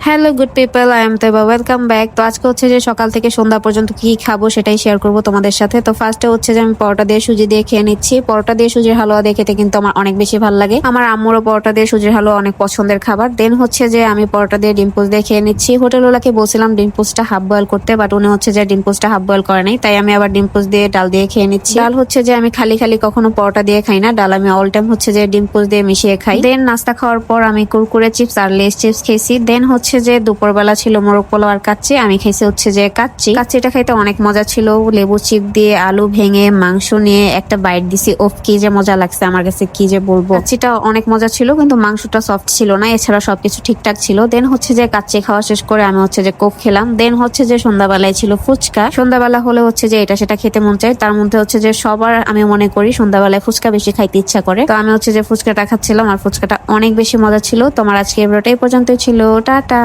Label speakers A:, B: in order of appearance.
A: Hello good people, I am Taiba, welcome back. তো আজকে হচ্ছে যে সকাল থেকে সন্ধ্যা পর্যন্ত কি খাবো সেটাই শেয়ার করবো তোমাদের সাথে। তো ফার্স্টে হচ্ছে যে আমি পরোটা দিয়ে সুজি দিয়ে খেয়ে নিচ্ছি। পরোটা দিয়ে সুজির হালুয়া দিয়ে খেতে কিন্তু আমার অনেক বেশি ভালো লাগে। আমার আম্মুরও পরোটা দিয়ে সুজির হালুয়া অনেক পছন্দের খাবার। দেন হচ্ছে যে আমি পরোটা দিয়ে ডিম পোস্ট দিয়ে খেয়ে নিচ্ছি। হোটেলওয়ালাকে বলছিলাম ডিম পোস্টটা হাফ বয়েল করতে, বাট উনি হচ্ছে যে ডিম পোস্টটা হাফ বয়েল করে নাই, তাই আমি আবার ডিম পোস্ট দিয়ে ডাল দিয়ে খেয়ে নিচ্ছি। ডাল হচ্ছে যে আমি খালি খালি কখনো পরোটা দিয়ে খাই না, ডাল আমি অল টাইম হচ্ছে যে ডিম পোস্ট দিয়ে মিশিয়ে খাই। দেন নাস্তা খাওয়ার পর আমি কুরকুরে চিপস আর লেস চিপস খেয়েছি। দেন হচ্ছে যে দুপুরবেলা ছিল মোরগ পোলাও আর কাচ্চি। আমি খাইছি হচ্ছে যে কাচ্চিটা খাইতে অনেক মজা ছিল। লেবু চিপ দিয়ে আলু ভেঙে মাংস নিয়ে একটা বাইট দিছি, ওফ কি যে মজা লাগছে আমার কাছে, কি যে বলবো। কাচ্চিটা অনেক মজা ছিল, কিন্তু মাংসটা সফট ছিল না, এছাড়া সবকিছু ঠিকঠাক ছিল। দেন হচ্ছে যে কাচ্চি খাওয়া শেষ করে আমি হচ্ছে যে কোক খেলাম। দেন হচ্ছে যে সন্ধ্যাবেলায় ছিল ফুচকা। সন্ধ্যাবেলা হলে হচ্ছে যে এটা সেটা খেতে মন চায়, তার মধ্যে হচ্ছে যে সবার আমি মনে করি সন্ধ্যাবেলায় ফুচকা বেশি খাইতে ইচ্ছা করে। তো আমি হচ্ছে যে ফুচকাটা খাচ্ছিলাম, আর ফুচকাটা অনেক বেশি মজা ছিল। তোমার আজকে ভিডিওটা এই পর্যন্তই ছিল। টাটা।